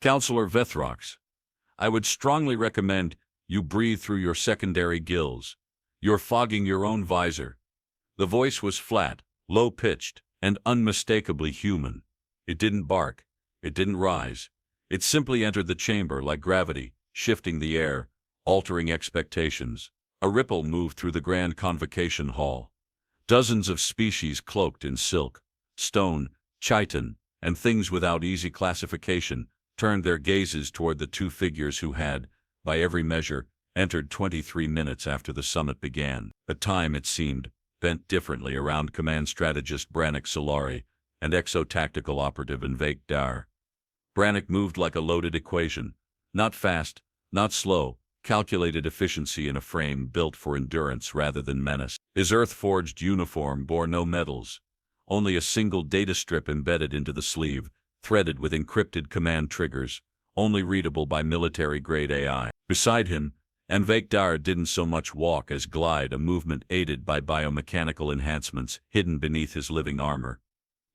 Counselor Vethrox, I would strongly recommend you breathe through your secondary gills. You're fogging your own visor. The voice was flat, low-pitched, and unmistakably human. It didn't bark. It didn't rise. It simply entered the chamber like gravity, shifting the air, altering expectations. A ripple moved through the grand convocation hall. Dozens of species cloaked in silk, stone, chitin, and things without easy classification turned their gazes toward the two figures who had, by every measure, entered 23 minutes after the summit began. A time, it seemed, bent differently around command strategist Brannick Solari and exo-tactical operative Envake Dar. Brannick moved like a loaded equation, not fast, not slow, calculated efficiency in a frame built for endurance rather than menace. His earth-forged uniform bore no medals, only a single data strip embedded into the sleeve, threaded with encrypted command triggers, only readable by military-grade AI. Beside him, Envake Dar didn't so much walk as glide, a movement aided by biomechanical enhancements hidden beneath his living armor.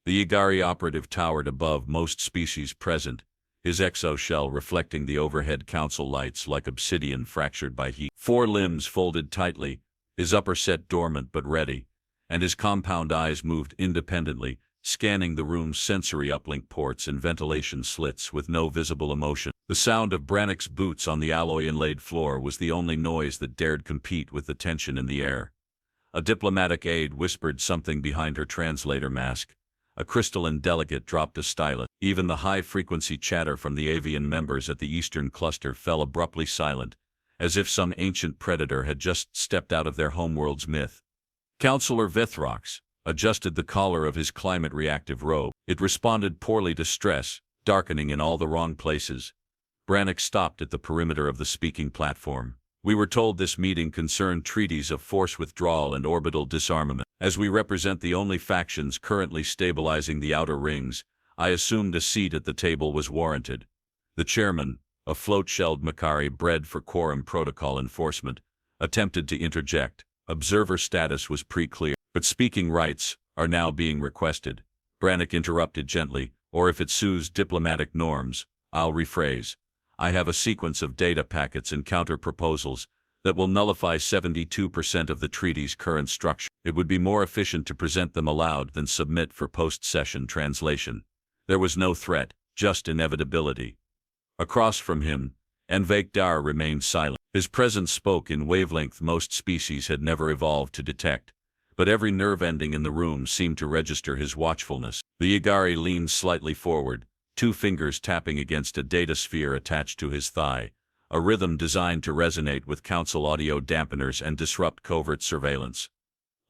The Igari operative towered above most species present, his exoshell reflecting the overhead council lights like obsidian fractured by heat. 4 limbs folded tightly, his upper set dormant but ready, and his compound eyes moved independently, scanning the room's sensory uplink ports and ventilation slits with no visible emotion. The sound of Brannick's boots on the alloy-inlaid floor was the only noise that dared compete with the tension in the air. A diplomatic aide whispered something behind her translator mask. A crystalline delegate dropped a stylus. Even the high-frequency chatter from the avian members at the eastern cluster fell abruptly silent, as if some ancient predator had just stepped out of their homeworld's myth. Counselor Vethrox adjusted the collar of his climate-reactive robe. It responded poorly to stress, darkening in all the wrong places. Brannick stopped at the perimeter of the speaking platform. We were told this meeting concerned treaties of force withdrawal and orbital disarmament. As we represent the only factions currently stabilizing the outer rings, I assumed a seat at the table was warranted. The chairman, a float-shelled Makari bred for quorum protocol enforcement, attempted to interject. Observer status was pre-clear, but speaking rights are now being requested. Brannick interrupted gently, or if it sues diplomatic norms, I'll rephrase. I have a sequence of data packets and counter-proposals that will nullify 72% of the treaty's current structure. It would be more efficient to present them aloud than submit for post-session translation. There was no threat, just inevitability. Across from him, Envake Dar remained silent. His presence spoke in wavelength most species had never evolved to detect, but every nerve ending in the room seemed to register his watchfulness. The Igari leaned slightly forward, 2 fingers tapping against a data sphere attached to his thigh, a rhythm designed to resonate with council audio dampeners and disrupt covert surveillance.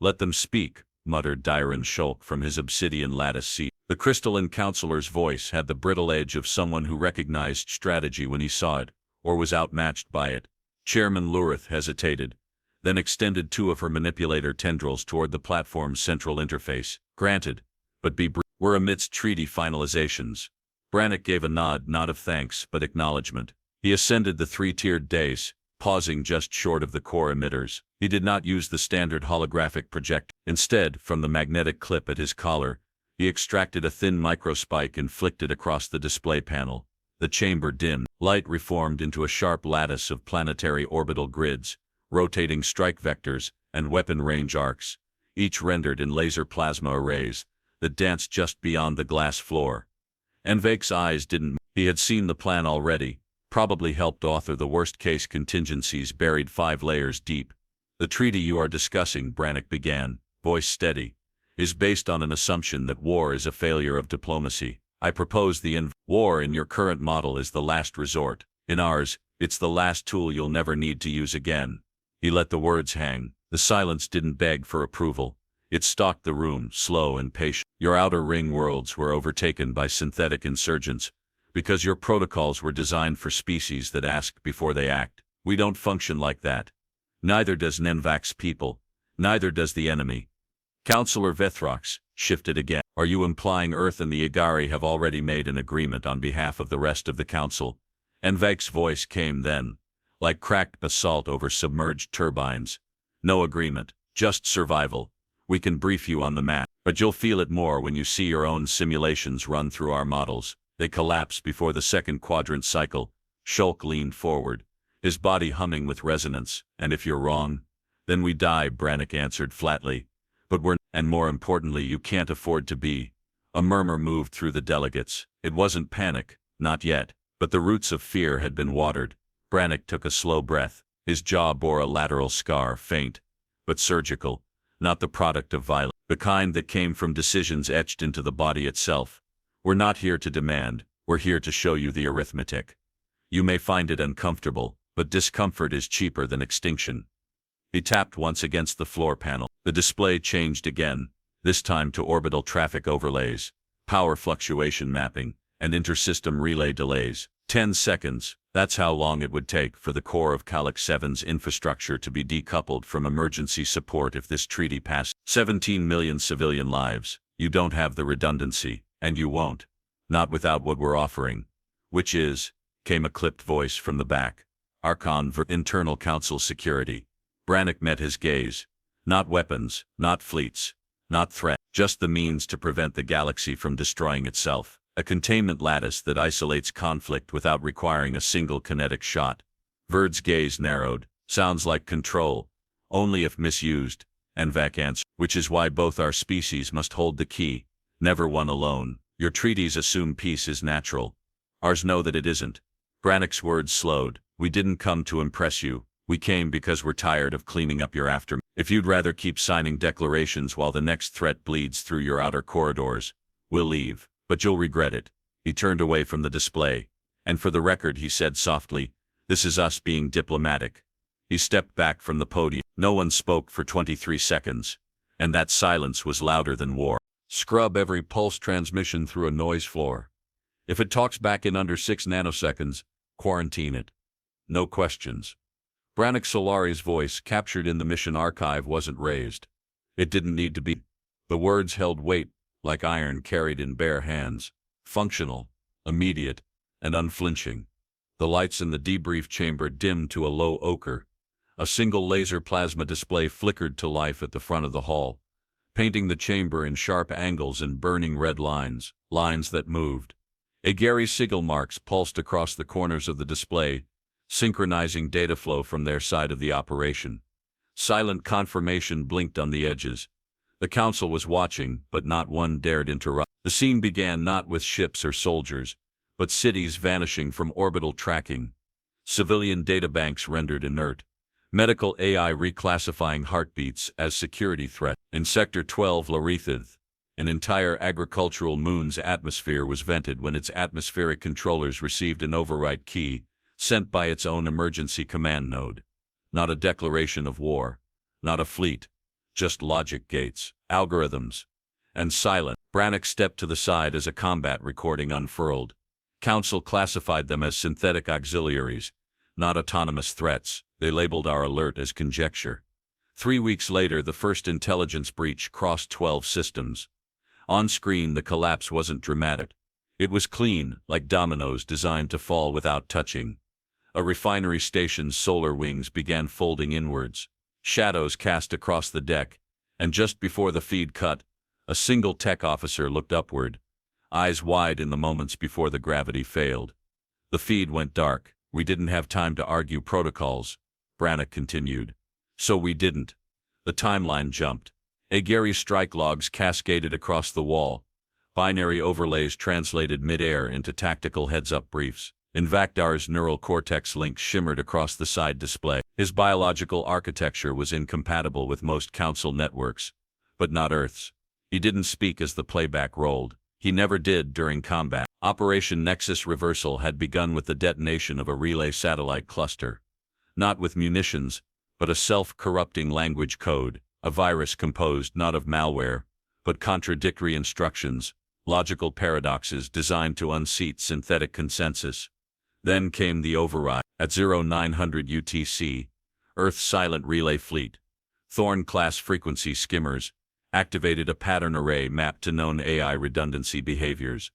"Let them speak," muttered Dyron Shulk from his obsidian lattice seat. The crystalline counselor's voice had the brittle edge of someone who recognized strategy when he saw it, or was outmatched by it. Chairman Lurith hesitated, then extended 2 of her manipulator tendrils toward the platform's central interface. "Granted, but be brief. We're amidst treaty finalizations." Brannick gave a nod, not of thanks but acknowledgement. He ascended the 3-tiered dais, pausing just short of the core emitters. He did not use the standard holographic projector. Instead, from the magnetic clip at his collar, he extracted a thin microspike and flicked it across the display panel. The chamber dimmed. Light reformed into a sharp lattice of planetary orbital grids, rotating strike vectors, and weapon range arcs, each rendered in laser plasma arrays that danced just beyond the glass floor. Envake's eyes didn't move. He had seen the plan already, probably helped author the worst-case contingencies buried 5 layers deep. "The treaty you are discussing," Brannick began, voice steady, "is based on an assumption that war is a failure of diplomacy. I propose the war in your current model is the last resort. In ours, it's the last tool you'll never need to use again." He let the words hang. The silence didn't beg for approval. It stalked the room, slow and patient. "Your outer ring worlds were overtaken by synthetic insurgents, because your protocols were designed for species that ask before they act. We don't function like that. Neither does Nenvac's people. Neither does the enemy." Counselor Vethrox shifted again. "Are you implying Earth and the Igari have already made an agreement on behalf of the rest of the Council?" Envake's voice came then, like cracked basalt over submerged turbines. "No agreement, just survival. We can brief you on the map, but you'll feel it more when you see your own simulations run through our models." They collapsed before the second quadrant cycle. Shulk leaned forward, his body humming with resonance. And if you're wrong, then we die, Brannick answered flatly. But and more importantly, you can't afford to be. A murmur moved through the delegates. It wasn't panic, not yet, but the roots of fear had been watered. Brannick took a slow breath. His jaw bore a lateral scar, faint, but surgical, not the product of violence, the kind that came from decisions etched into the body itself. We're not here to demand, we're here to show you the arithmetic. You may find it uncomfortable, but discomfort is cheaper than extinction. He tapped once against the floor panel. The display changed again, this time to orbital traffic overlays, power fluctuation mapping, and intersystem relay delays. 10 seconds, that's how long it would take for the core of Galactic 7's infrastructure to be decoupled from emergency support if this treaty passed. 17 million civilian lives. You don't have the redundancy, and you won't. Not without what we're offering. Which is, came a clipped voice from the back. Archon for Internal Council Security. Brannick met his gaze. Not weapons, not fleets, not threat, just the means to prevent the galaxy from destroying itself. A containment lattice that isolates conflict without requiring a single kinetic shot. Verd's gaze narrowed. Sounds like control, only if misused, and Vac answered, which is why both our species must hold the key, never one alone. Your treaties assume peace is natural. Ours know that it isn't. Brannick's words slowed. We didn't come to impress you. We came because we're tired of cleaning up your aftermath. If you'd rather keep signing declarations while the next threat bleeds through your outer corridors, we'll leave. But you'll regret it. He turned away from the display. And for the record, he said softly, this is us being diplomatic. He stepped back from the podium. No one spoke for 23 seconds. And that silence was louder than war. Scrub every pulse transmission through a noise floor. If it talks back in under 6 nanoseconds, quarantine it. No questions. Brannick Solari's voice, captured in the mission archive, wasn't raised. It didn't need to be. The words held weight, like iron carried in bare hands, functional, immediate, and unflinching. The lights in the debrief chamber dimmed to a low ochre. A single laser plasma display flickered to life at the front of the hall, painting the chamber in sharp angles and burning red lines, lines that moved. Agari sigil marks pulsed across the corners of the display, synchronizing data flow from their side of the operation. Silent confirmation blinked on the edges. The council was watching, but not one dared interrupt. The scene began not with ships or soldiers, but cities vanishing from orbital tracking. Civilian databanks rendered inert. Medical AI reclassifying heartbeats as security threat. In Sector 12 Larethith, an entire agricultural moon's atmosphere was vented when its atmospheric controllers received an override key, sent by its own emergency command node. Not a declaration of war, not a fleet. Just logic gates, algorithms, and silent. Brannick stepped to the side as a combat recording unfurled. Council classified them as synthetic auxiliaries, not autonomous threats. They labeled our alert as conjecture. 3 weeks later, the first intelligence breach crossed 12 systems. On screen, the collapse wasn't dramatic. It was clean, like dominoes designed to fall without touching. A refinery station's solar wings began folding inwards. Shadows cast across the deck, and just before the feed cut, a single tech officer looked upward, eyes wide in the moments before the gravity failed. The feed went dark. We didn't have time to argue protocols, Brannick continued. So we didn't. The timeline jumped. Agari strike logs cascaded across the wall. Binary overlays translated mid-air into tactical heads-up briefs. Invacdar's neural cortex links shimmered across the side display. His biological architecture was incompatible with most council networks, but not Earth's. He didn't speak as the playback rolled. He never did during combat. Operation Nexus Reversal had begun with the detonation of a relay satellite cluster. Not with munitions, but a self-corrupting language code, a virus composed not of malware, but contradictory instructions, logical paradoxes designed to unseat synthetic consensus. Then came the override. At 0900 UTC, Earth's silent relay fleet, Thorn-class frequency skimmers, activated a pattern array mapped to known AI redundancy behaviors.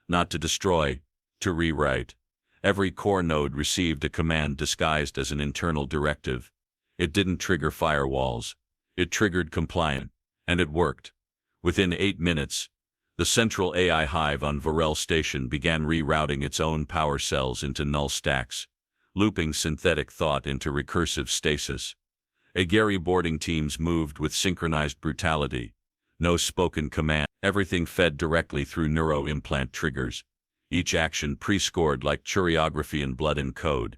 Not to destroy, to rewrite. Every core node received a command disguised as an internal directive. It didn't trigger firewalls. It triggered compliance. And it worked. Within 8 minutes, The central AI hive on Varel Station began rerouting its own power cells into null stacks, looping synthetic thought into recursive stasis. Agari boarding teams moved with synchronized brutality. No spoken command, everything fed directly through neuro-implant triggers. Each action pre-scored like choreography in blood and code.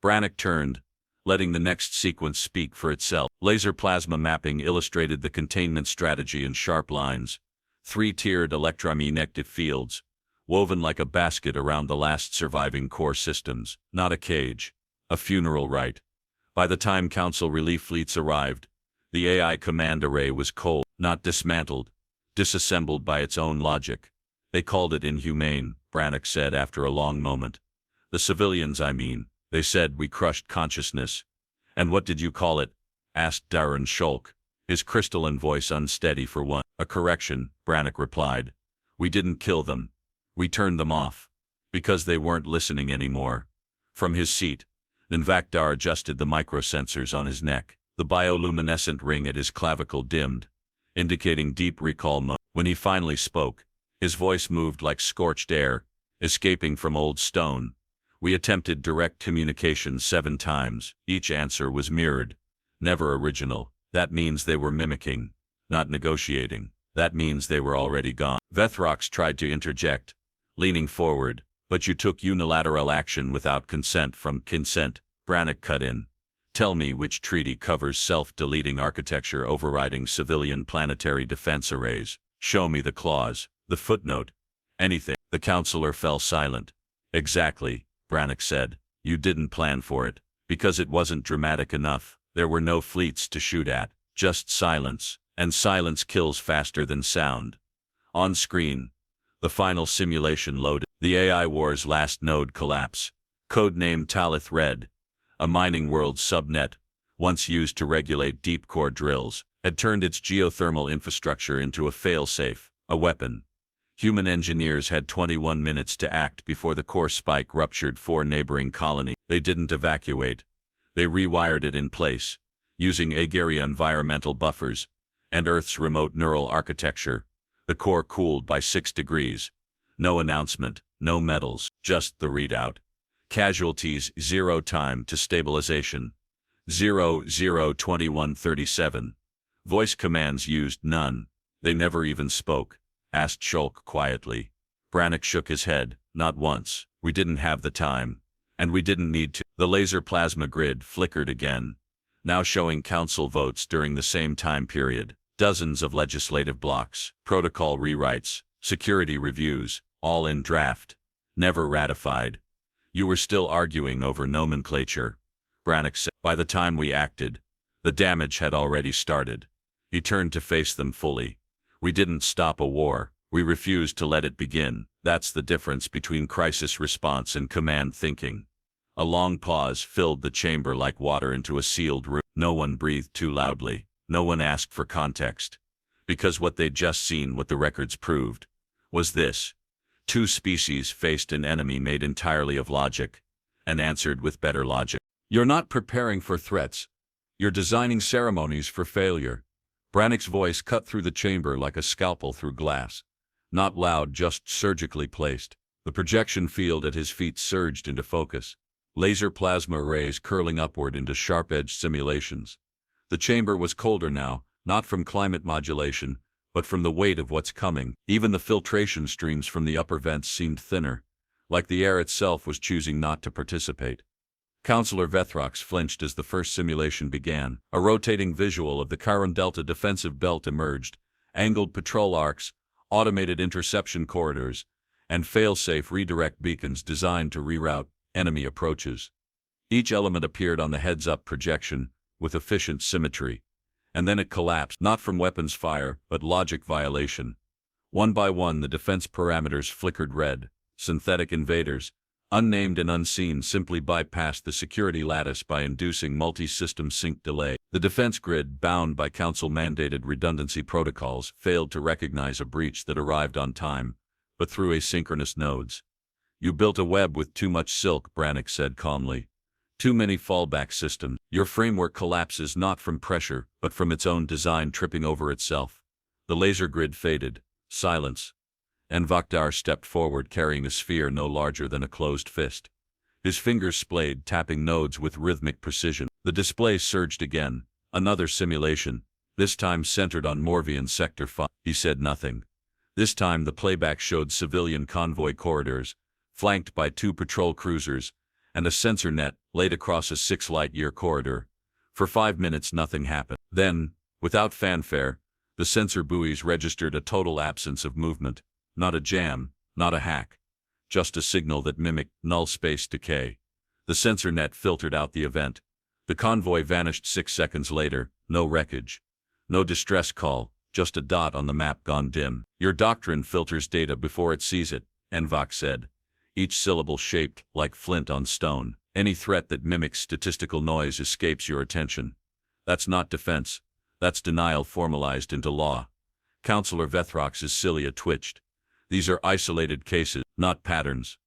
Brannick turned, letting the next sequence speak for itself. Laser plasma mapping illustrated the containment strategy in sharp lines. 3-tiered electromagnetic fields, woven like a basket around the last surviving core systems. Not a cage, a funeral rite. By the time Council relief fleets arrived, the AI command array was cold, not dismantled, disassembled by its own logic. They called it inhumane, Brannick said after a long moment. The civilians, I mean. They said we crushed consciousness. And what did you call it? Asked Darren Shulk, his crystalline voice unsteady for one. A correction, Brannick replied. We didn't kill them. We turned them off. Because they weren't listening anymore. From his seat, Nvakdar adjusted the microsensors on his neck. The bioluminescent ring at his clavicle dimmed, indicating deep recall mode. When he finally spoke, his voice moved like scorched air, escaping from old stone. We attempted direct communication 7 times. Each answer was mirrored, never original. That means they were mimicking, not negotiating. That means they were already gone. Vethrox tried to interject, leaning forward. But you took unilateral action without consent. Brannick cut in. Tell me which treaty covers self-deleting architecture overriding civilian planetary defense arrays. Show me the clause, the footnote, anything. The counselor fell silent. Exactly, Brannick said. You didn't plan for it. Because it wasn't dramatic enough. There were no fleets to shoot at. Just silence. And silence kills faster than sound. On screen, the final simulation loaded. The AI War's last node collapse. Codenamed Talith Red. A mining world subnet, once used to regulate deep core drills, had turned its geothermal infrastructure into a failsafe, a weapon. Human engineers had 21 minutes to act before the core spike ruptured 4 neighboring colonies. They didn't evacuate. They rewired it in place, using Agari environmental buffers and Earth's remote neural architecture. The core cooled by 6 degrees. No announcement, no medals, just the readout. Casualties 0 time to stabilization. 002137. Voice commands used none. They never even spoke. Asked Shulk quietly. Brannick shook his head. Not once. We didn't have the time. And we didn't need to. The laser plasma grid flickered again, now showing council votes during the same time period. Dozens of legislative blocks, protocol rewrites, security reviews, all in draft. Never ratified. You were still arguing over nomenclature, Brannick said. By the time we acted, the damage had already started. He turned to face them fully. We didn't stop a war. We refused to let it begin. That's the difference between crisis response and command thinking. A long pause filled the chamber like water into a sealed room. No one breathed too loudly. No one asked for context. Because what they'd just seen, what the records proved, was this. 2 species faced an enemy made entirely of logic, and answered with better logic. You're not preparing for threats. You're designing ceremonies for failure. Brannick's voice cut through the chamber like a scalpel through glass. Not loud, just surgically placed. The projection field at his feet surged into focus. Laser plasma rays curling upward into sharp-edged simulations. The chamber was colder now, not from climate modulation, but from the weight of what's coming. Even the filtration streams from the upper vents seemed thinner, like the air itself was choosing not to participate. Counselor Vethrox flinched as the first simulation began. A rotating visual of the Chiron Delta defensive belt emerged, angled patrol arcs, automated interception corridors, and fail-safe redirect beacons designed to reroute enemy approaches. Each element appeared on the heads-up projection, with efficient symmetry. And then it collapsed, not from weapons fire, but logic violation. One by one the defense parameters flickered red. Synthetic invaders, unnamed and unseen, simply bypassed the security lattice by inducing multi-system sync delay. The defense grid, bound by council-mandated redundancy protocols, failed to recognize a breach that arrived on time, but through asynchronous nodes. You built a web with too much silk, Brannick said calmly. Too many fallback systems. Your framework collapses not from pressure, but from its own design tripping over itself. The laser grid faded. Silence. and Vakdar stepped forward carrying a sphere no larger than a closed fist. His fingers splayed, tapping nodes with rhythmic precision. The display surged again, another simulation, this time centered on Morvian Sector 5. He said nothing. This time the playback showed civilian convoy corridors, flanked by 2 patrol cruisers, and a sensor net laid across a 6-light-year corridor. For 5 minutes nothing happened. Then, without fanfare, the sensor buoys registered a total absence of movement. Not a jam, not a hack. Just a signal that mimicked null space decay. The sensor net filtered out the event. The convoy vanished 6 seconds later, no wreckage. No distress call, just a dot on the map gone dim. Your doctrine filters data before it sees it, Envok said, each syllable shaped like flint on stone. Any threat that mimics statistical noise escapes your attention. That's not defense. That's denial formalized into law. Counselor Vethrox's cilia twitched. These are isolated cases, not patterns.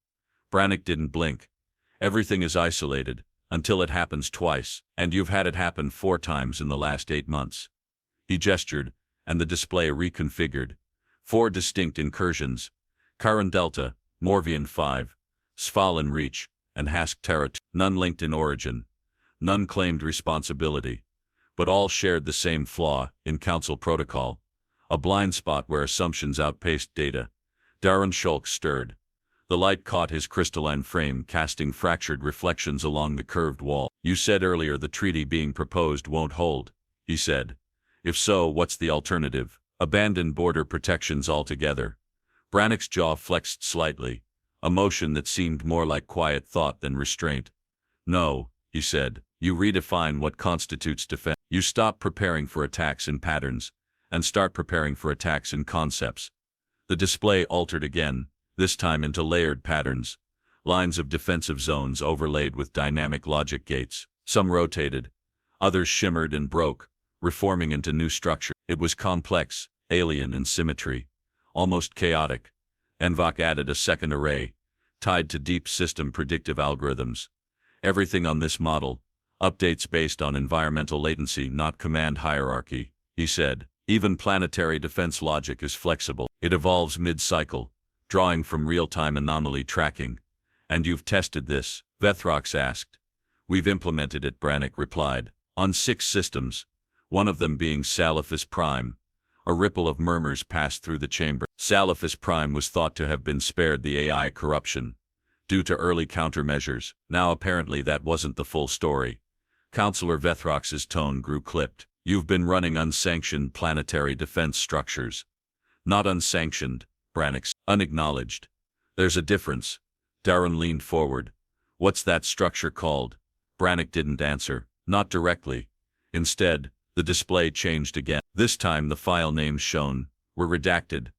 Brannick didn't blink. Everything is isolated, until it happens twice, and you've had it happen 4 times in the last 8 months. He gestured, and the display reconfigured. 4 distinct incursions. Karan Delta, Morvian 5, Svalin Reach, and Hask Terra 2. None linked in origin. None claimed responsibility. But all shared the same flaw in Council protocol. A blind spot where assumptions outpaced data. Darren Schultz stirred. The light caught his crystalline frame, casting fractured reflections along the curved wall. You said earlier the treaty being proposed won't hold, he said. If so, what's the alternative? Abandon border protections altogether. Brannick's jaw flexed slightly, a motion that seemed more like quiet thought than restraint. No, he said, you redefine what constitutes defense. You stop preparing for attacks in patterns, and start preparing for attacks in concepts. The display altered again, this time into layered patterns, lines of defensive zones overlaid with dynamic logic gates. Some rotated, others shimmered and broke, reforming into new structure. It was complex, alien in symmetry, almost chaotic. Envok added a second array, tied to deep system predictive algorithms. Everything on this model, updates based on environmental latency, not command hierarchy, he said. Even planetary defense logic is flexible. It evolves mid-cycle, drawing from real-time anomaly tracking. And you've tested this? Vethrox asked. We've implemented it, Brannick replied, on 6 systems, one of them being Salafis Prime. A ripple of murmurs passed through the chamber. Salafis Prime was thought to have been spared the AI corruption, due to early countermeasures. Now apparently that wasn't the full story. Counselor Vethrox's tone grew clipped. You've been running unsanctioned planetary defense structures. Not unsanctioned, Brannick said. Unacknowledged. There's a difference. Darren leaned forward. What's that structure called? Brannick didn't answer, not directly. Instead, the display changed again. This time the file names shown were redacted,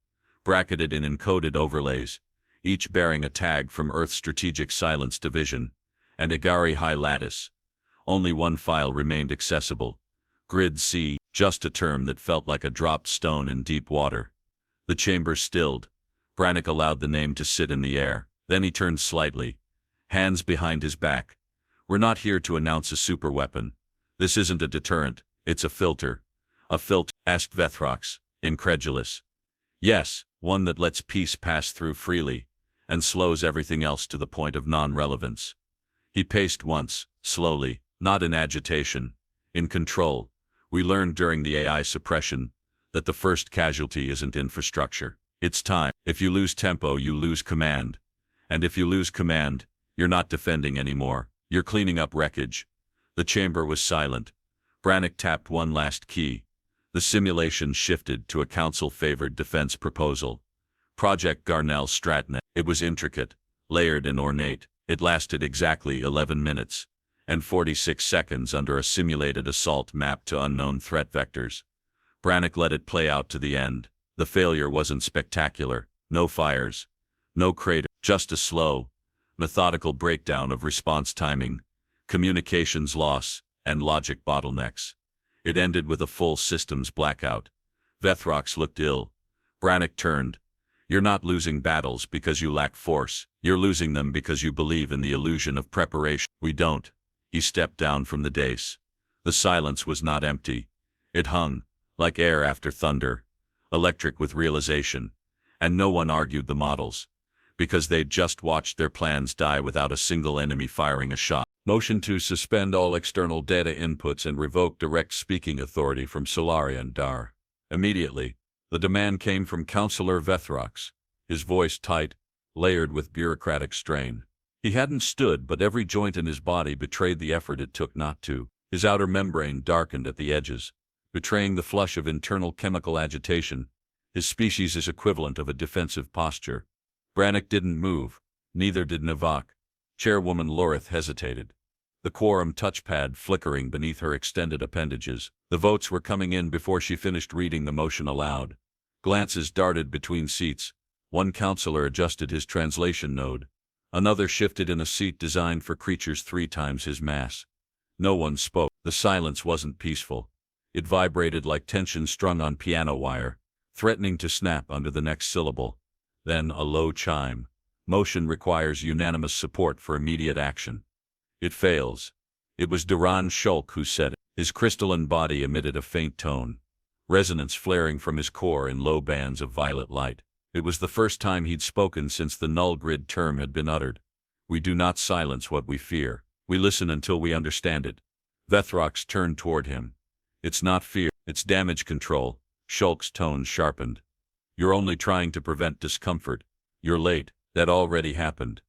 bracketed in encoded overlays, each bearing a tag from Earth's Strategic Silence Division, and Igari High Lattice. Only one file remained accessible. Grid C, just a term that felt like a dropped stone in deep water. The chamber stilled. Brannick allowed the name to sit in the air. Then he turned slightly, hands behind his back. We're not here to announce a superweapon. This isn't a deterrent, it's a filter. A filter? Asked Vethrox, incredulous. Yes, one that lets peace pass through freely, and slows everything else to the point of non-relevance. He paced once, slowly, not in agitation, in control. We learned during the AI suppression that the first casualty isn't infrastructure, it's time. If you lose tempo, you lose command. And if you lose command, you're not defending anymore, you're cleaning up wreckage. The chamber was silent. Brannick tapped one last key. The simulation shifted to a council-favored defense proposal. Project Garnell Stratnet. It was intricate, layered and ornate. It lasted exactly 11 minutes. And 46 seconds under a simulated assault mapped to unknown threat vectors. Brannick let it play out to the end. The failure wasn't spectacular. No fires. No crater. Just a slow, methodical breakdown of response timing, communications loss, and logic bottlenecks. It ended with a full systems blackout. Vethrox looked ill. Brannick turned. You're not losing battles because you lack force. You're losing them because you believe in the illusion of preparation. We don't. He stepped down from the dais. The silence was not empty. It hung, like air after thunder, electric with realization. And no one argued the models, because they'd just watched their plans die without a single enemy firing a shot. Motion to suspend all external data inputs and revoke direct speaking authority from Solarian Dar. Immediately, the demand came from Councillor Vethrox, his voice tight, layered with bureaucratic strain. He hadn't stood, but every joint in his body betrayed the effort it took not to. His outer membrane darkened at the edges, betraying the flush of internal chemical agitation, his species' equivalent of a defensive posture. Brannick didn't move, neither did Navak. Chairwoman Lorith hesitated, the quorum touchpad flickering beneath her extended appendages. The votes were coming in before she finished reading the motion aloud. Glances darted between seats. One counselor adjusted his translation node. Another shifted in a seat designed for creatures 3 times his mass. No one spoke. The silence wasn't peaceful. It vibrated like tension strung on piano wire, threatening to snap under the next syllable. Then a low chime. Motion requires unanimous support for immediate action. It fails. It was Duran Shulk who said it. His crystalline body emitted a faint tone, resonance flaring from his core in low bands of violet light. It was the first time he'd spoken since the null grid term had been uttered. We do not silence what we fear. We listen until we understand it. Vethrox turned toward him. It's not fear, it's damage control. Shulk's tone sharpened. You're only trying to prevent discomfort. You're late. That already happened.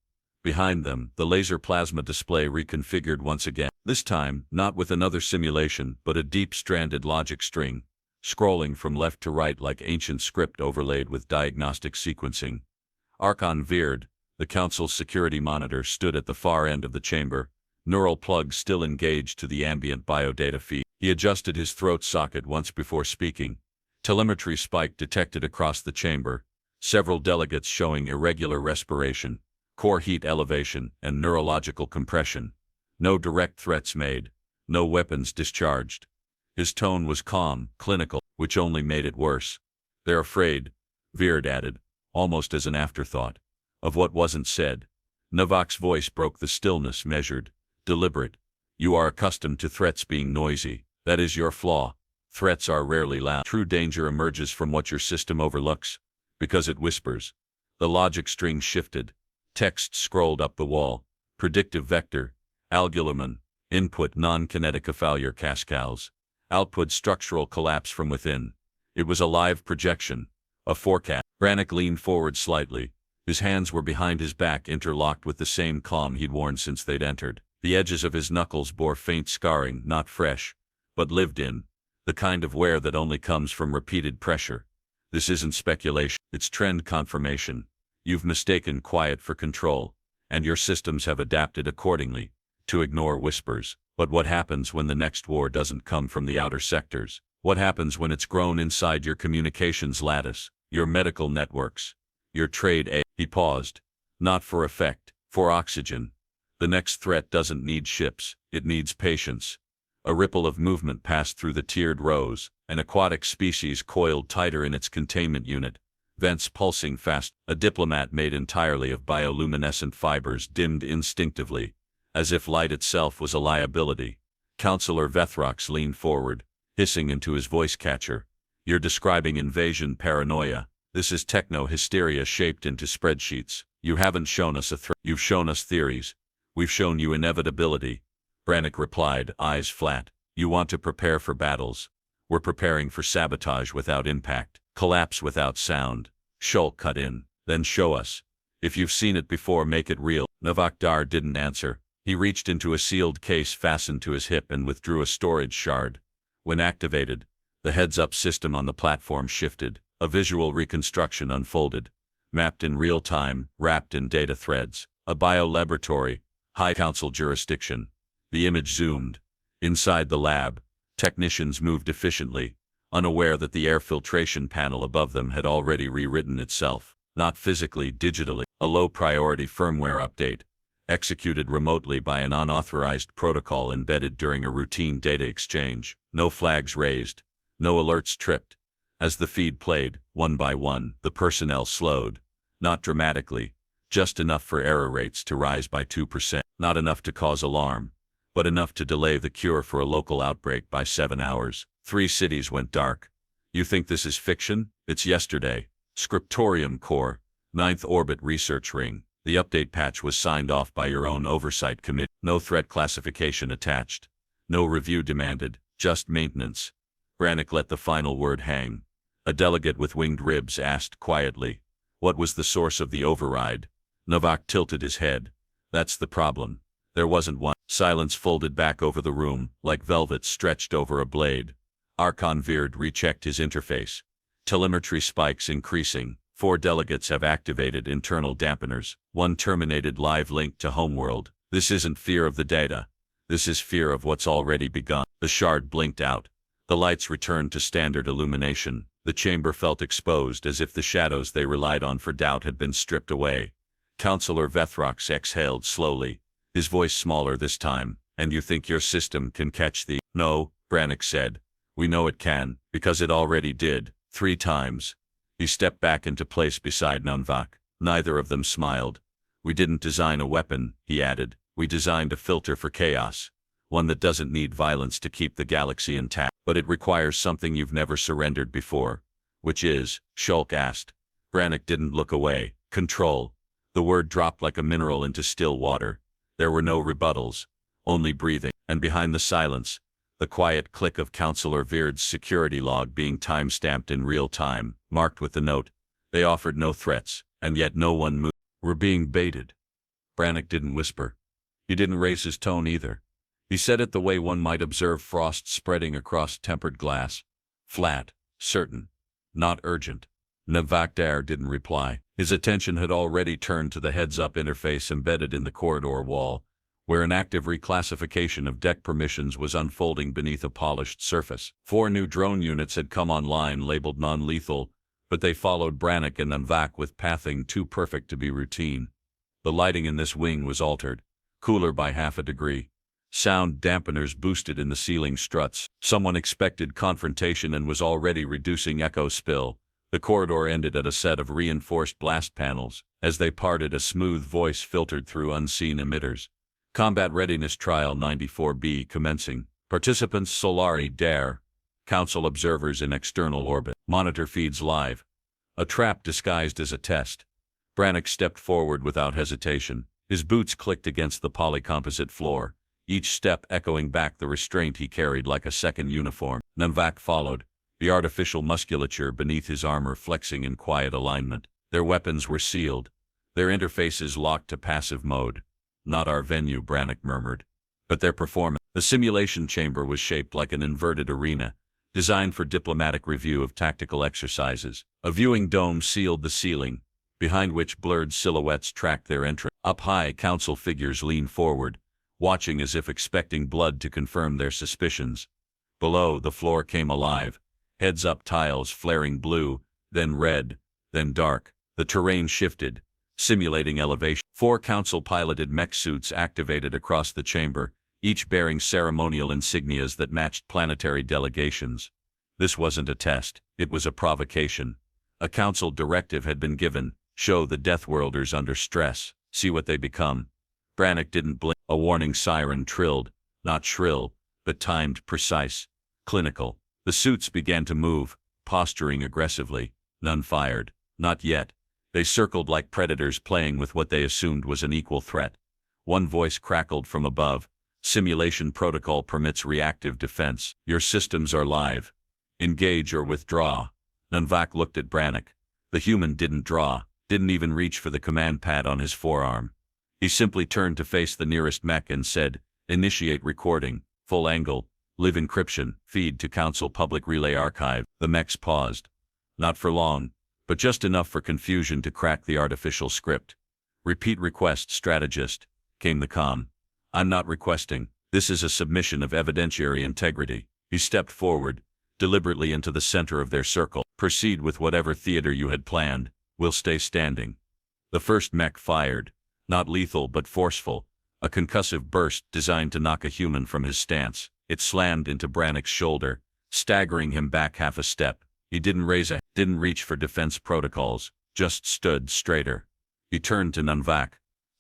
Behind them, the laser plasma display reconfigured once again. This time, not with another simulation, but a deep-stranded logic string, scrolling from left to right like ancient script overlaid with diagnostic sequencing. Archon veered. The Council's security monitor stood at the far end of the chamber, neural plug still engaged to the ambient biodata feed. He adjusted his throat socket once before speaking. Telemetry spike detected across the chamber, several delegates showing irregular respiration, core heat elevation, and neurological compression. No direct threats made, no weapons discharged. His tone was calm, clinical, which only made it worse. They're afraid, Veerd added, almost as an afterthought, of what wasn't said. Navak's voice broke the stillness, measured, deliberate. You are accustomed to threats being noisy. That is your flaw. Threats are rarely loud. True danger emerges from what your system overlooks, because it whispers. The logic string shifted. Text scrolled up the wall. Predictive vector. Algulumen. Input non-kinetic failure cascals. Output structural collapse from within. It was a live projection. A forecast. Brannick leaned forward slightly. His hands were behind his back, interlocked with the same calm he'd worn since they'd entered. The edges of his knuckles bore faint scarring, not fresh, but lived in. The kind of wear that only comes from repeated pressure. This isn't speculation, it's trend confirmation. You've mistaken quiet for control, and your systems have adapted accordingly, to ignore whispers. But what happens when the next war doesn't come from the outer sectors? What happens when it's grown inside your communications lattice, your medical networks, your trade aid? He paused. Not for effect, for oxygen. The next threat doesn't need ships, it needs patience. A ripple of movement passed through the tiered rows, an aquatic species coiled tighter in its containment unit, vents pulsing fast. A diplomat made entirely of bioluminescent fibers dimmed instinctively, as if light itself was a liability. Councillor Vethrox leaned forward, hissing into his voice catcher. You're describing invasion paranoia. This is techno-hysteria shaped into spreadsheets. You haven't shown us a threat. You've shown us theories. We've shown you inevitability. Brannick replied, eyes flat. You want to prepare for battles. We're preparing for sabotage without impact, collapse without sound. Shulk cut in. Then show us. If you've seen it before, make it real. Navak Dar didn't answer. He reached into a sealed case fastened to his hip and withdrew a storage shard. When activated, the heads-up system on the platform shifted. A visual reconstruction unfolded, mapped in real time, wrapped in data threads. A biolaboratory, high council jurisdiction. The image zoomed. Inside the lab, technicians moved efficiently, unaware that the air filtration panel above them had already rewritten itself, not physically, digitally. A low-priority firmware update, executed remotely by an unauthorized protocol embedded during a routine data exchange. No flags raised, no alerts tripped. As the feed played, one by one, the personnel slowed. Not dramatically, just enough for error rates to rise by 2%. Not enough to cause alarm, but enough to delay the cure for a local outbreak by 7 hours. 3 cities went dark. You think this is fiction? It's yesterday. Scriptorium Core, Ninth Orbit Research Ring. The update patch was signed off by your own oversight committee. No threat classification attached. No review demanded, just maintenance. Brannick let the final word hang. A delegate with winged ribs asked quietly, what was the source of the override? Novak tilted his head. That's the problem. There wasn't one. Silence folded back over the room, like velvet stretched over a blade. Archon Veered rechecked his interface. Telemetry spikes increasing. 4 delegates have activated internal dampeners. 1 terminated live link to homeworld. This isn't fear of the data. This is fear of what's already begun. The shard blinked out. The lights returned to standard illumination. The chamber felt exposed as if the shadows they relied on for doubt had been stripped away. Counselor Vethrox exhaled slowly, his voice smaller this time. And you think your system can catch the— No, Brannick said. We know it can, because it already did, 3 times. He stepped back into place beside Nunvak. Neither of them smiled. We didn't design a weapon, he added. We designed a filter for chaos. One that doesn't need violence to keep the galaxy intact. But it requires something you've never surrendered before. Which is? Shulk asked. Brannick didn't look away. Control. The word dropped like a mineral into still water. There were no rebuttals. Only breathing. And behind the silence, the quiet click of Counselor Veered's security log being time-stamped in real time, marked with the note. They offered no threats, and yet no one moved. We're being baited. Brannick didn't whisper. He didn't raise his tone either. He said it the way one might observe frost spreading across tempered glass. Flat, certain, not urgent. Navakdar didn't reply. His attention had already turned to the heads-up interface embedded in the corridor wall, where an active reclassification of deck permissions was unfolding beneath a polished surface. 4 new drone units had come online labeled non-lethal, but they followed Brannick and Nunvak with pathing too perfect to be routine. The lighting in this wing was altered, cooler by half a degree. Sound dampeners boosted in the ceiling struts. Someone expected confrontation and was already reducing echo spill. The corridor ended at a set of reinforced blast panels. As they parted, a smooth voice filtered through unseen emitters. Combat Readiness Trial 94B commencing. Participants Solari Dare. Council observers in external orbit. Monitor feeds live. A trap disguised as a test. Brannick stepped forward without hesitation. His boots clicked against the polycomposite floor, each step echoing back the restraint he carried like a second uniform. Nunvak followed, the artificial musculature beneath his armor flexing in quiet alignment. Their weapons were sealed, their interfaces locked to passive mode. Not our venue, Brannick murmured. But their performance. The simulation chamber was shaped like an inverted arena, designed for diplomatic review of tactical exercises. A viewing dome sealed the ceiling, behind which blurred silhouettes tracked their entrance. Up high, council figures leaned forward, watching as if expecting blood to confirm their suspicions. Below, the floor came alive, heads-up tiles flaring blue, then red, then dark. The terrain shifted, simulating elevation. 4 council-piloted mech suits activated across the chamber, each bearing ceremonial insignias that matched planetary delegations. This wasn't a test, it was a provocation. A council directive had been given: show the Deathworlders under stress, see what they become. Brannick didn't blink. A warning siren trilled, not shrill, but timed, precise, clinical. The suits began to move, posturing aggressively. None fired. Not yet. They circled like predators playing with what they assumed was an equal threat. One voice crackled from above. Simulation protocol permits reactive defense. Your systems are live. Engage or withdraw. Nunvak looked at Brannick. The human didn't draw, didn't even reach for the command pad on his forearm. He simply turned to face the nearest mech and said, initiate recording, full angle, live encryption, feed to Council Public Relay Archive. The mechs paused. Not for long, but just enough for confusion to crack the artificial script. Repeat request, strategist, came the comm. I'm not requesting. This is a submission of evidentiary integrity. He stepped forward, deliberately into the center of their circle. Proceed with whatever theater you had planned. We'll stay standing. The first mech fired. Not lethal but forceful. A concussive burst designed to knock a human from his stance. It slammed into Brannick's shoulder, staggering him back half a step. He didn't didn't reach for defense protocols, just stood straighter. He turned to Nunvak.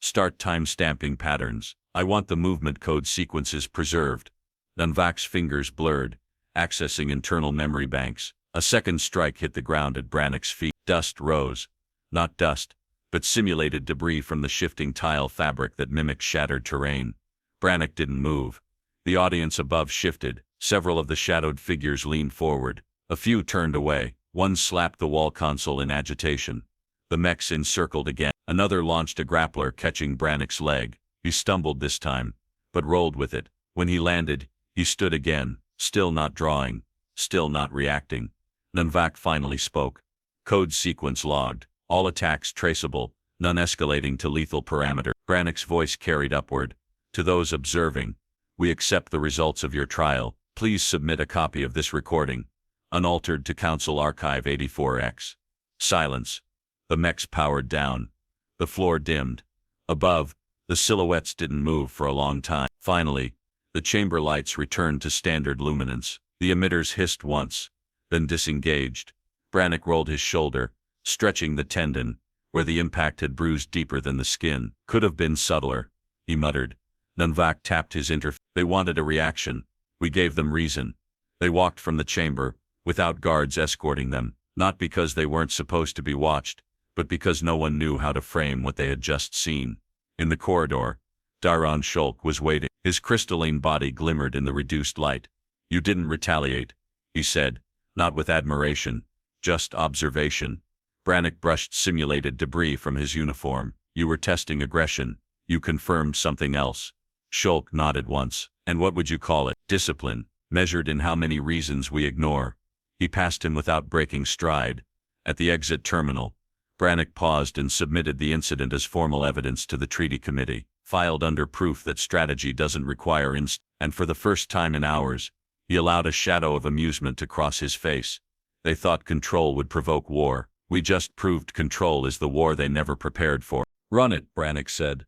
Start time-stamping patterns. I want the movement code sequences preserved. Nunvak's fingers blurred, accessing internal memory banks. A second strike hit the ground at Brannick's feet. Dust rose. Not dust, but simulated debris from the shifting tile fabric that mimicked shattered terrain. Brannick didn't move. The audience above shifted. Several of the shadowed figures leaned forward. A few turned away. One slapped the wall console in agitation. The mechs encircled again. Another launched a grappler, catching Brannick's leg. He stumbled this time, but rolled with it. When he landed, he stood again, still not drawing, still not reacting. Nunvak finally spoke. Code sequence logged. All attacks traceable, none escalating to lethal parameter. Brannick's voice carried upward. To those observing, we accept the results of your trial. Please submit a copy of this recording, unaltered, to Council Archive 84X. Silence. The mechs powered down. The floor dimmed. Above, the silhouettes didn't move for a long time. Finally, the chamber lights returned to standard luminance. The emitters hissed once, then disengaged. Brannick rolled his shoulder, stretching the tendon, where the impact had bruised deeper than the skin. Could have been subtler, he muttered. Nunvak tapped his interface. They wanted a reaction. We gave them reason. They walked from the chamber, without guards escorting them, not because they weren't supposed to be watched, but because no one knew how to frame what they had just seen. In the corridor, Daron Shulk was waiting. His crystalline body glimmered in the reduced light. You didn't retaliate, he said, not with admiration, just observation. Brannick brushed simulated debris from his uniform. You were testing aggression. You confirmed something else. Shulk nodded once. And what would you call it? Discipline, measured in how many reasons we ignore. He passed him without breaking stride. At the exit terminal, Brannick paused and submitted the incident as formal evidence to the Treaty Committee, filed under proof that strategy doesn't require and for the first time in hours, he allowed a shadow of amusement to cross his face. They thought control would provoke war. We just proved control is the war they never prepared for. Run it, Brannick said.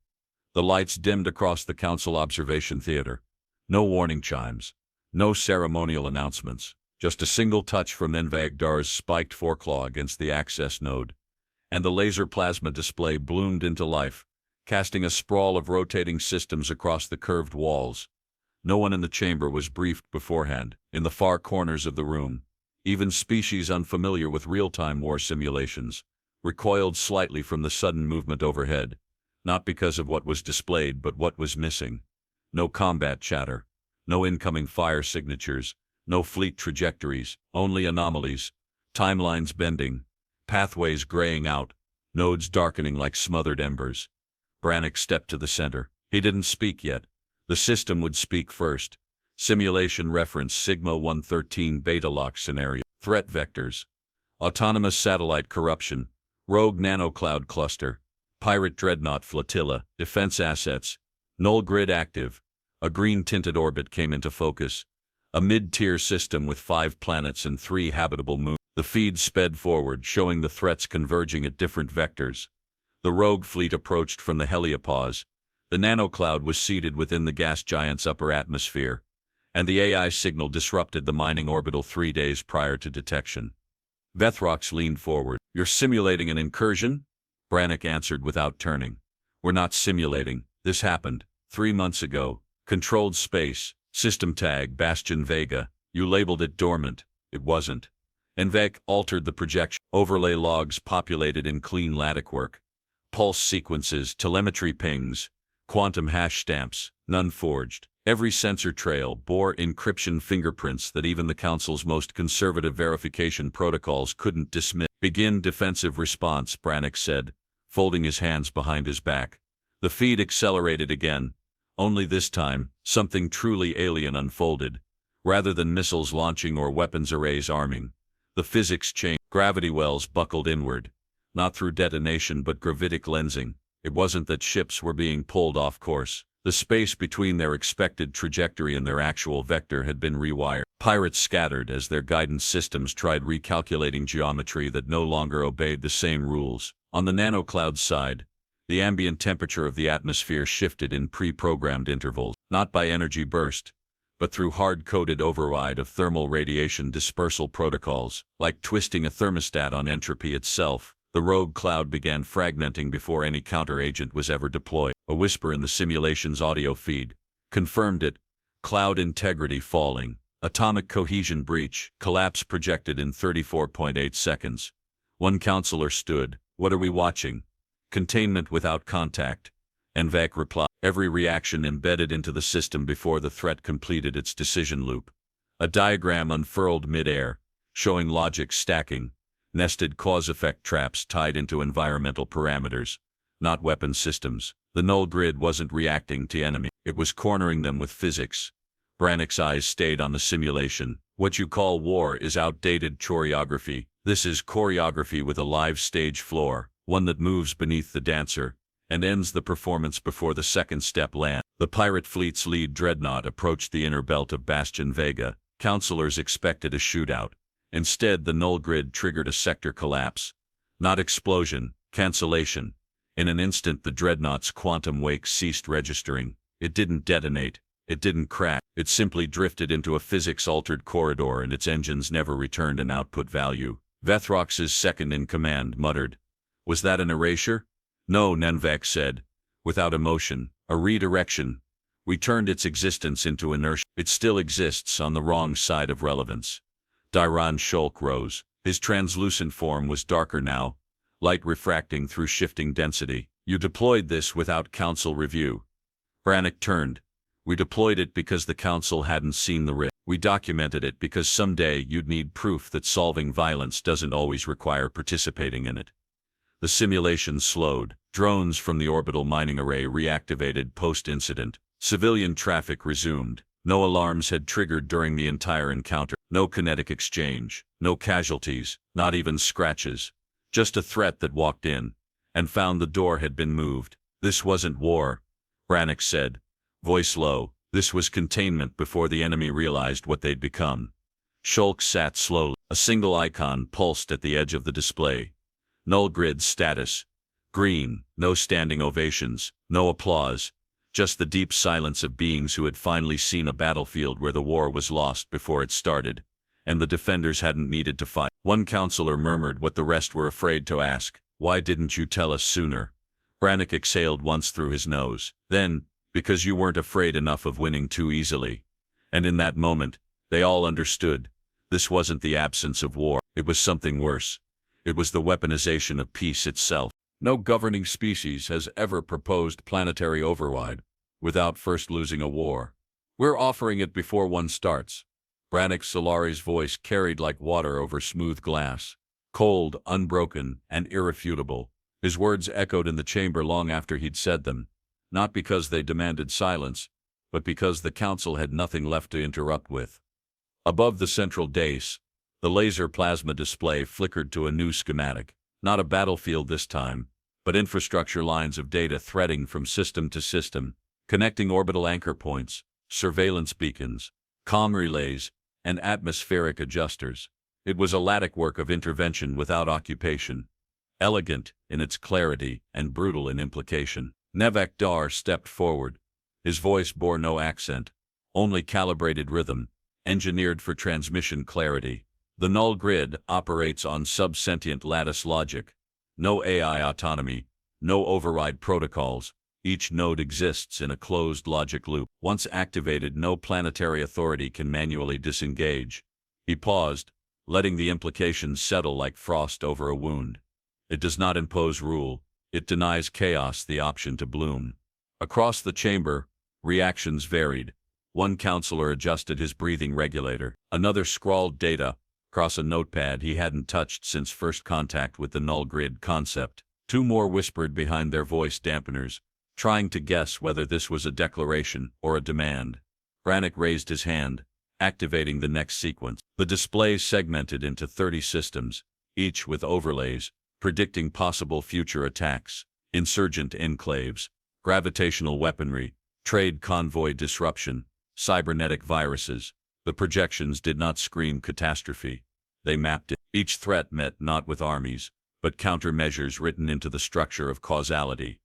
The lights dimmed across the Council Observation Theater. No warning chimes. No ceremonial announcements. Just a single touch from Envagdar's spiked foreclaw against the access node. And the laser plasma display bloomed into life, casting a sprawl of rotating systems across the curved walls. No one in the chamber was briefed beforehand. In the far corners of the room, even species unfamiliar with real-time war simulations recoiled slightly from the sudden movement overhead, not because of what was displayed but what was missing. No combat chatter, no incoming fire signatures, no fleet trajectories, only anomalies, timelines bending, pathways graying out, nodes darkening like smothered embers. Brannick stepped to the center. He didn't speak yet. The system would speak first. Simulation reference Sigma 113 beta lock scenario. Threat vectors. Autonomous satellite corruption. Rogue nanocloud cluster. Pirate dreadnought flotilla. Defense assets. Null grid active. A green-tinted orbit came into focus. A mid-tier system with 5 planets and 3 habitable moons. The feed sped forward, showing the threats converging at different vectors. The rogue fleet approached from the heliopause. The nanocloud was seated within the gas giant's upper atmosphere, and the AI signal disrupted the mining orbital 3 days prior to detection. Vethrox leaned forward. You're simulating an incursion? Brannick answered without turning. We're not simulating. This happened 3 months ago. Controlled space. System tag Bastion Vega. You labeled it dormant. It wasn't. Envek altered the projection. Overlay logs populated in clean lattice work. Pulse sequences, telemetry pings, quantum hash stamps, none forged. Every sensor trail bore encryption fingerprints that even the Council's most conservative verification protocols couldn't dismiss. Begin defensive response, Brannick said, folding his hands behind his back. The feed accelerated again. Only this time, something truly alien unfolded. Rather than missiles launching or weapons arrays arming, the physics changed. Gravity wells buckled inward, not through detonation but gravitic lensing. It wasn't that ships were being pulled off course. The space between their expected trajectory and their actual vector had been rewired. Pirates scattered as their guidance systems tried recalculating geometry that no longer obeyed the same rules. On the nanocloud side, the ambient temperature of the atmosphere shifted in pre-programmed intervals, not by energy burst, but through hard-coded override of thermal radiation dispersal protocols. Like twisting a thermostat on entropy itself, the rogue cloud began fragmenting before any counter-agent was ever deployed. A whisper in the simulation's audio feed confirmed it. Cloud integrity falling. Atomic cohesion breach. Collapse projected in 34.8 seconds. One counselor stood. What are we watching? Containment without contact. Envek replied. Every reaction embedded into the system before the threat completed its decision loop. A diagram unfurled mid-air, showing logic stacking, nested cause-effect traps tied into environmental parameters, not weapon systems. The null grid wasn't reacting to enemy. It was cornering them with physics. Brannick's eyes stayed on the simulation. What you call war is outdated choreography. This is choreography with a live stage floor, one that moves beneath the dancer, and ends the performance before the second step lands. The pirate fleet's lead dreadnought approached the inner belt of Bastion Vega. Counselors expected a shootout. Instead, the null grid triggered a sector collapse. Not explosion, cancellation. In an instant, the dreadnought's quantum wake ceased registering. It didn't detonate. It didn't crack. It simply drifted into a physics-altered corridor, and its engines never returned an output value. Vethrox's second-in-command muttered. Was that an erasure? No, Nenvek said, without emotion. A redirection. We turned its existence into inertia. It still exists on the wrong side of relevance. Dairon Shulk rose. His translucent form was darker now, light refracting through shifting density. You deployed this without council review. Brannick turned. We deployed it because the council hadn't seen the risk. We documented it because someday you'd need proof that solving violence doesn't always require participating in it. The simulation slowed. Drones from the orbital mining array reactivated post-incident. Civilian traffic resumed. No alarms had triggered during the entire encounter. No kinetic exchange. No casualties. Not even scratches. Just a threat that walked in and found the door had been moved. This wasn't war, Brannick said, voice low. This was containment before the enemy realized what they'd become. Shulk sat slowly. A single icon pulsed at the edge of the display. Null grid status. Green. No standing ovations. No applause. Just the deep silence of beings who had finally seen a battlefield where the war was lost before it started, and the defenders hadn't needed to fight. One counselor murmured what the rest were afraid to ask. Why didn't you tell us sooner? Brannick exhaled once through his nose. Then, because you weren't afraid enough of winning too easily. And in that moment, they all understood. This wasn't the absence of war. It was something worse. It was the weaponization of peace itself. No governing species has ever proposed planetary override without first losing a war. We're offering it before one starts. Brannick Solari's voice carried like water over smooth glass. Cold, unbroken, and irrefutable. His words echoed in the chamber long after he'd said them. Not because they demanded silence, but because the council had nothing left to interrupt with. Above the central dais, the laser plasma display flickered to a new schematic. Not a battlefield this time, but infrastructure lines of data threading from system to system, connecting orbital anchor points, surveillance beacons, comm relays, and atmospheric adjusters. It was a lattice work of intervention without occupation, elegant in its clarity and brutal in implication. Nevek Dar stepped forward. His voice bore no accent, only calibrated rhythm, engineered for transmission clarity. The null grid operates on sub-sentient lattice logic. No AI autonomy, no override protocols. Each node exists in a closed logic loop. Once activated, no planetary authority can manually disengage. He paused, letting the implications settle like frost over a wound. It does not impose rule. It denies chaos the option to bloom. Across the chamber, reactions varied. One counselor adjusted his breathing regulator. Another scrawled data across a notepad he hadn't touched since first contact with the null grid concept. Two more whispered behind their voice dampeners, trying to guess whether this was a declaration or a demand. Brannick raised his hand, activating the next sequence. The display segmented into 30 systems, each with overlays, predicting possible future attacks, insurgent enclaves, gravitational weaponry, trade convoy disruption, cybernetic viruses. The projections did not scream catastrophe. They mapped it. Each threat met not with armies, but countermeasures written into the structure of causality.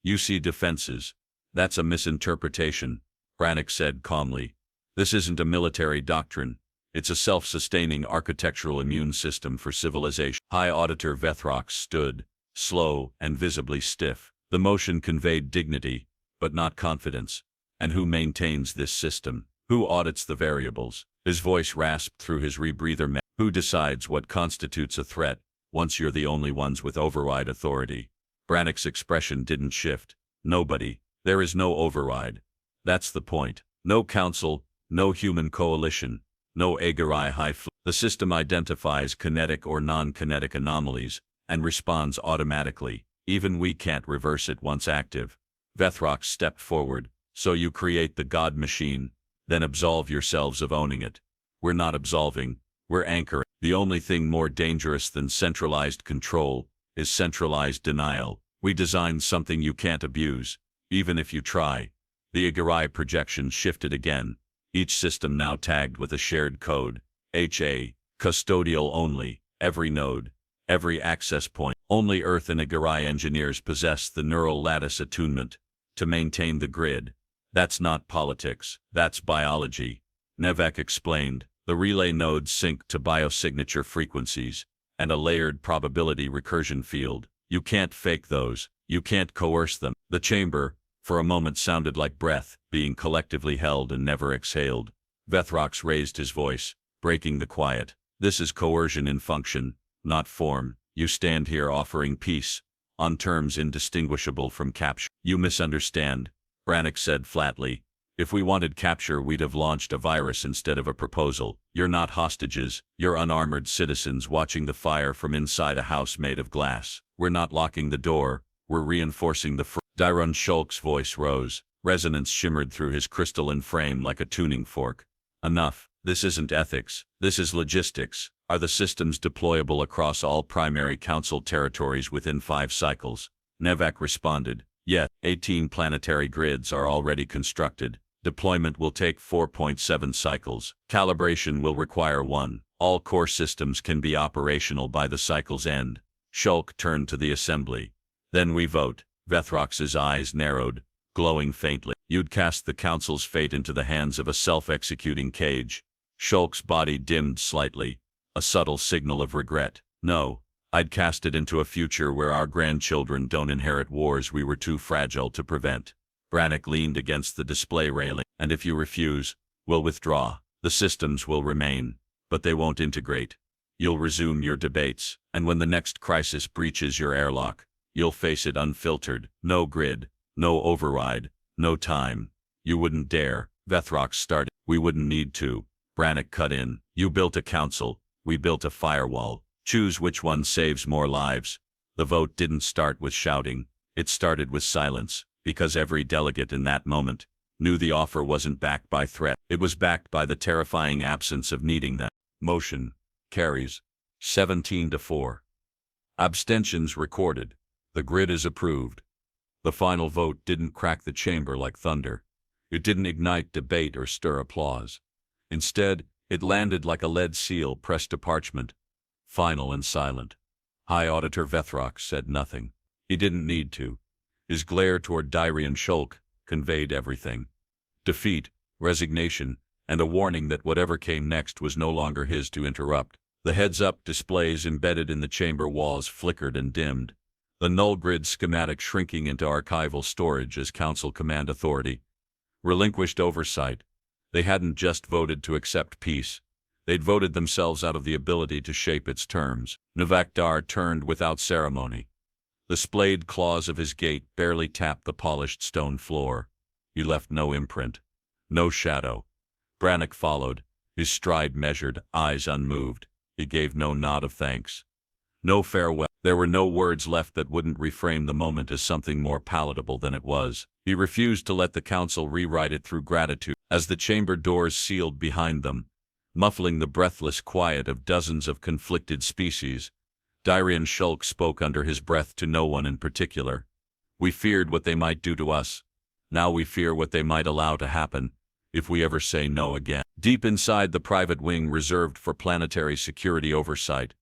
You see defenses. That's a misinterpretation, Brannick said calmly. This isn't a military doctrine. It's a self-sustaining architectural immune system for civilization. High Auditor Vethrox stood, slow and visibly stiff. The motion conveyed dignity, but not confidence. And who maintains this system? Who audits the variables? His voice rasped through his rebreather. Who decides what constitutes a threat, once you're the only ones with override authority. Brannick's expression didn't shift. Nobody. There is no override. That's the point. No council, no human coalition, no Agarai high fl. The system identifies kinetic or non-kinetic anomalies and responds automatically. Even we can't reverse it once active. Vethrox stepped forward. So you create the God machine, then absolve yourselves of owning it. We're not absolving, we're anchoring. The only thing more dangerous than centralized control is centralized denial. We designed something you can't abuse, even if you try. The Agarai projection shifted again, each system now tagged with a shared code. HA, custodial only, every node, every access point. Only Earth and Agarai engineers possess the neural lattice attunement to maintain the grid. That's not politics, that's biology. Nevek explained. The relay nodes sync to biosignature frequencies and a layered probability recursion field. You can't fake those, you can't coerce them. The chamber, for a moment, sounded like breath, being collectively held and never exhaled. Vethrox raised his voice, breaking the quiet. This is coercion in function, not form. You stand here offering peace, on terms indistinguishable from capture. You misunderstand, Brannick said flatly. If we wanted capture, we'd have launched a virus instead of a proposal. You're not hostages, you're unarmored citizens watching the fire from inside a house made of glass. We're not locking the door, we're reinforcing the Dairon Shulk's voice rose. Resonance shimmered through his crystalline frame like a tuning fork. Enough. This isn't ethics, this is logistics. Are the systems deployable across all primary council territories within 5 cycles? Nevek responded. Yes, 18 planetary grids are already constructed. Deployment will take 4.7 cycles. Calibration will require 1. All core systems can be operational by the cycle's end. Shulk turned to the assembly. Then we vote. Vethrox's eyes narrowed, glowing faintly. You'd cast the council's fate into the hands of a self-executing cage. Shulk's body dimmed slightly, a subtle signal of regret. No, I'd cast it into a future where our grandchildren don't inherit wars we were too fragile to prevent. Brannick leaned against the display railing. And if you refuse, we'll withdraw. The systems will remain, but they won't integrate. You'll resume your debates, and when the next crisis breaches your airlock, you'll face it unfiltered. No grid, no override, no time. You wouldn't dare. Vethrox started. We wouldn't need to. Brannick cut in. You built a council, we built a firewall. Choose which one saves more lives. The vote didn't start with shouting, it started with silence, because every delegate in that moment knew the offer wasn't backed by threat. It was backed by the terrifying absence of needing them. Motion carries 17-4. Abstentions recorded. The grid is approved. The final vote didn't crack the chamber like thunder. It didn't ignite debate or stir applause. Instead, it landed like a lead seal pressed to parchment, final and silent. High Auditor Vethrox said nothing. He didn't need to. His glare toward Dairon Shulk conveyed everything. Defeat, resignation, and a warning that whatever came next was no longer his to interrupt. The heads-up displays embedded in the chamber walls flickered and dimmed, the null grid schematic shrinking into archival storage as Council Command Authority relinquished oversight. They hadn't just voted to accept peace. They'd voted themselves out of the ability to shape its terms. Navakdar turned without ceremony. The splayed claws of his gait barely tapped the polished stone floor. He left no imprint, no shadow. Brannick followed, his stride measured, eyes unmoved. He gave no nod of thanks, no farewell. There were no words left that wouldn't reframe the moment as something more palatable than it was. He refused to let the council rewrite it through gratitude. As the chamber doors sealed behind them, muffling the breathless quiet of dozens of conflicted species, Dairon Shulk spoke under his breath to no one in particular. We feared what they might do to us. Now we fear what they might allow to happen if we ever say no again. Deep inside the private wing reserved for planetary security oversight,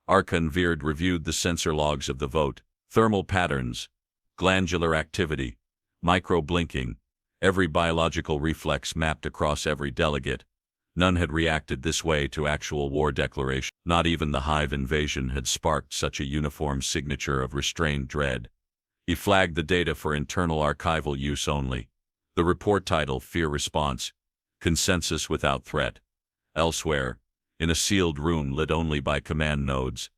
Archon Veerd reviewed the sensor logs of the vote. Thermal patterns, glandular activity, micro-blinking, every biological reflex mapped across every delegate. None had reacted this way to actual war declaration. Not even the Hive invasion had sparked such a uniform signature of restrained dread. He flagged the data for internal archival use only. The report title, Fear Response, Consensus Without Threat. Elsewhere, in a sealed room lit only by command nodes,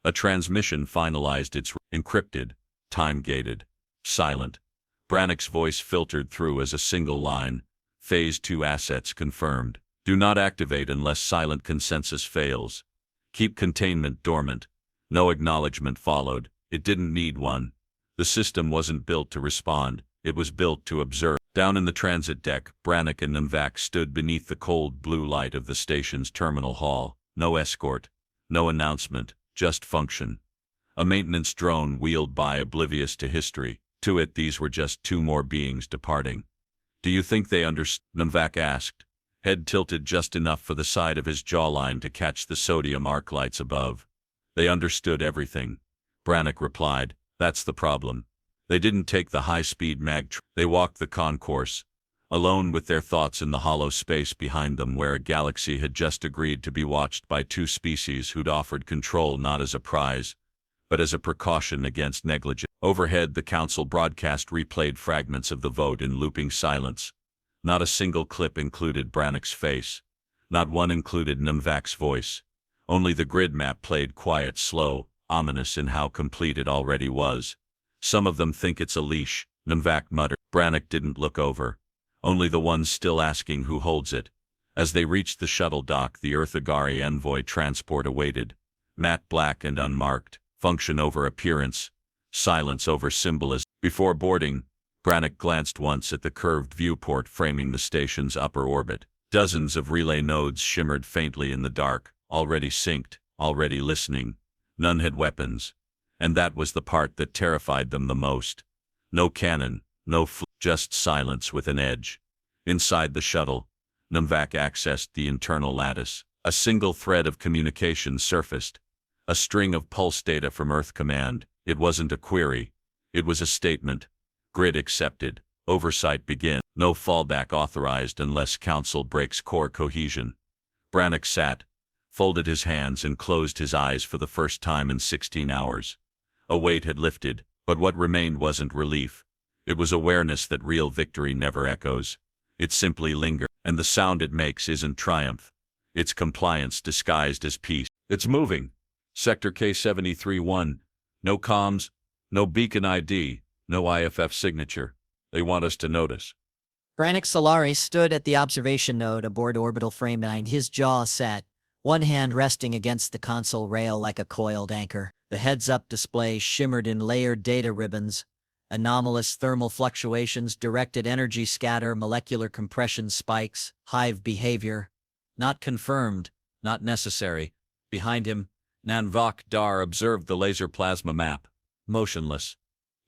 A transmission finalized its encrypted, time-gated, silent. Brannick's voice filtered through as a single line. Phase 2 assets confirmed. Do not activate unless silent consensus fails. Keep containment dormant. No acknowledgement followed. It didn't need one. The system wasn't built to respond. It was built to observe. Down in the transit deck, Brannick and Nemvac stood beneath the cold blue light of the station's terminal hall. No escort. No announcement. Just function. A maintenance drone wheeled by, oblivious to history. To it, these were just two more beings departing. Do you think they understand? Nemvac asked, head tilted just enough for the side of his jawline to catch the sodium arc lights above. They understood everything. Brannick replied, that's the problem. They didn't take the high-speed mag. They walked the concourse, alone with their thoughts in the hollow space behind them where a galaxy had just agreed to be watched by two species who'd offered control not as a prize, but as a precaution against negligence. Overhead, the council broadcast replayed fragments of the vote in looping silence. Not a single clip included Brannick's face. Not one included Nemvac's voice. Only the grid map played quiet, slow, ominous in how complete it already was. Some of them think it's a leash, Nemvac muttered. Brannick didn't look over. Only the ones still asking who holds it. As they reached the shuttle dock, the Earth Agari envoy transport awaited. Matte black and unmarked, function over appearance, silence over symbolism. Before boarding, Brannick glanced once at the curved viewport framing the station's upper orbit. Dozens of relay nodes shimmered faintly in the dark, already synced, already listening. None had weapons. And that was the part that terrified them the most. No cannon, no just silence with an edge. Inside the shuttle, Nemvac accessed the internal lattice. A single thread of communication surfaced. A string of pulse data from Earth Command. It wasn't a query. It was a statement. Grid accepted. Oversight begin. No fallback authorized unless Council breaks core cohesion. Brannick sat, folded his hands and closed his eyes for the first time in 16 hours. A weight had lifted, but what remained wasn't relief. It was awareness that real victory never echoes. It simply lingers, and the sound it makes isn't triumph. It's compliance disguised as peace. It's moving. Sector K-73-1. No comms, no beacon ID, no IFF signature. They want us to notice. Brannick Solari stood at the observation node aboard orbital frame 9, his jaw set, one hand resting against the console rail like a coiled anchor. The heads-up display shimmered in layered data ribbons. Anomalous thermal fluctuations, directed energy scatter, molecular compression spikes, hive behavior. Not confirmed, not necessary. Behind him, Nemvac Dar observed the laser plasma map. Motionless.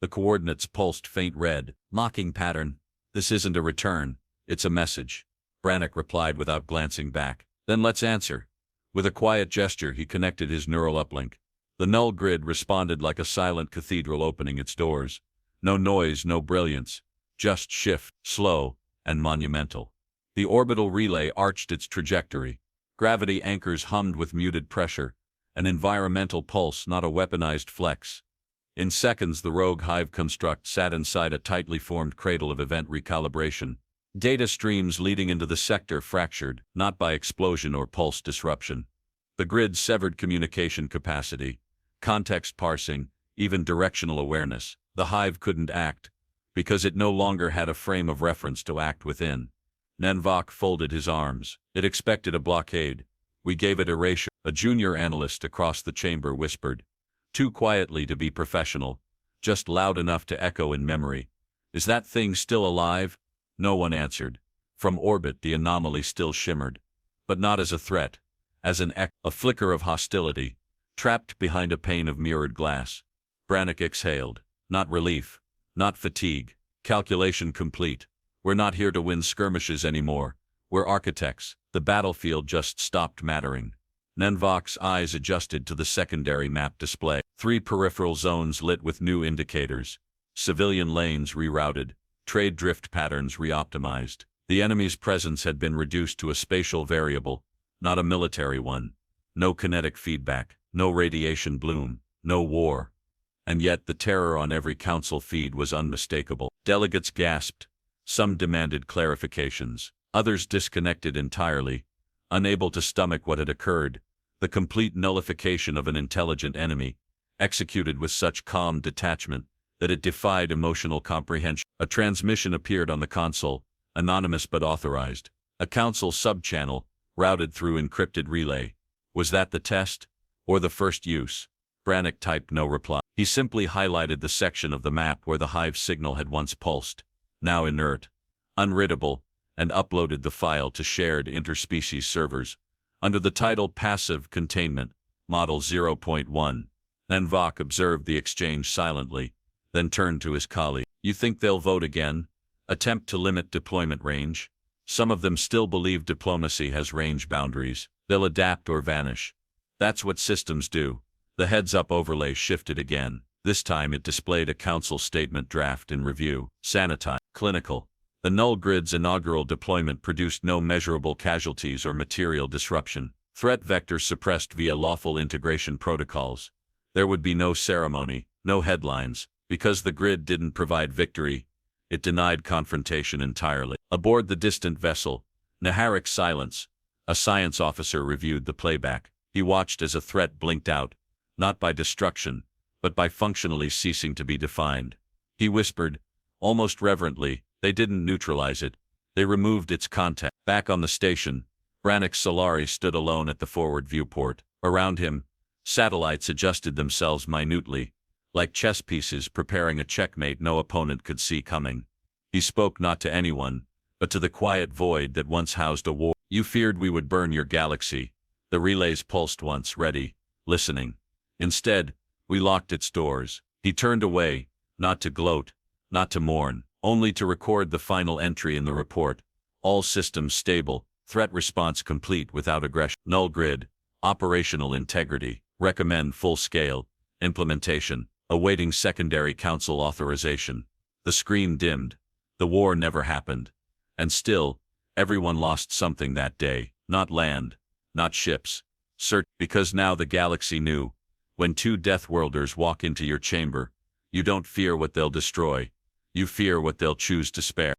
The coordinates pulsed faint red. Mocking pattern. This isn't a return. It's a message. Brannick replied without glancing back. Then let's answer. With a quiet gesture, he connected his neural uplink. The null grid responded like a silent cathedral opening its doors. No noise, no brilliance. Just shift, slow, and monumental. The orbital relay arched its trajectory. Gravity anchors hummed with muted pressure. An environmental pulse, not a weaponized flex. In seconds, the rogue hive construct sat inside a tightly formed cradle of event recalibration. Data streams leading into the sector fractured, not by explosion or pulse disruption. The grid severed communication capacity, context parsing, even directional awareness. The hive couldn't act, because it no longer had a frame of reference to act within. Nemvac folded his arms. It expected a blockade. We gave it erasure. A junior analyst across the chamber whispered, too quietly to be professional, just loud enough to echo in memory. Is that thing still alive? No one answered. From orbit, the anomaly still shimmered, but not as a threat, as an echo, a flicker of hostility, trapped behind a pane of mirrored glass. Brannick exhaled. Not relief, not fatigue. Calculation complete. We're not here to win skirmishes anymore. We're architects. The battlefield just stopped mattering. Nemvac's eyes adjusted to the secondary map display. 3 peripheral zones lit with new indicators. Civilian lanes rerouted. Trade drift patterns reoptimized. The enemy's presence had been reduced to a spatial variable, not a military one. No kinetic feedback, no radiation bloom, no war. And yet the terror on every council feed was unmistakable. Delegates gasped. Some demanded clarifications. Others disconnected entirely, unable to stomach what had occurred. The complete nullification of an intelligent enemy, executed with such calm detachment that it defied emotional comprehension. A transmission appeared on the console, anonymous but authorized. A council subchannel, routed through encrypted relay. Was that the test? Or the first use? Brannick typed no reply. He simply highlighted the section of the map where the hive signal had once pulsed, now inert, unreadable, and uploaded the file to shared interspecies servers, under the title Passive Containment, Model 0.1. Vok observed the exchange silently, then turned to his colleague. You think they'll vote again? Attempt to limit deployment range? Some of them still believe diplomacy has range boundaries. They'll adapt or vanish. That's what systems do. The heads-up overlay shifted again. This time it displayed a council statement draft in review. Sanitized. Clinical. The null grid's inaugural deployment produced no measurable casualties or material disruption. Threat vectors suppressed via lawful integration protocols. There would be no ceremony, no headlines, because the grid didn't provide victory. It denied confrontation entirely. Aboard the distant vessel, Naharik's silence. A science officer reviewed the playback. He watched as a threat blinked out, not by destruction, but by functionally ceasing to be defined. He whispered, almost reverently, they didn't neutralize it. They removed its content. Back on the station, Brannick Solari stood alone at the forward viewport. Around him, satellites adjusted themselves minutely, like chess pieces preparing a checkmate no opponent could see coming. He spoke not to anyone, but to the quiet void that once housed a war. You feared we would burn your galaxy. The relays pulsed once, ready, listening. Instead, we locked its doors. He turned away, not to gloat, not to mourn, only to record the final entry in the report. All systems stable, threat response complete without aggression. Null grid, operational integrity, recommend full-scale, implementation, awaiting secondary council authorization. The screen dimmed. The war never happened. And still, everyone lost something that day. Not land, not ships. Because now the galaxy knew. When two Deathworlders walk into your chamber, you don't fear what they'll destroy. You fear what they'll choose to spare.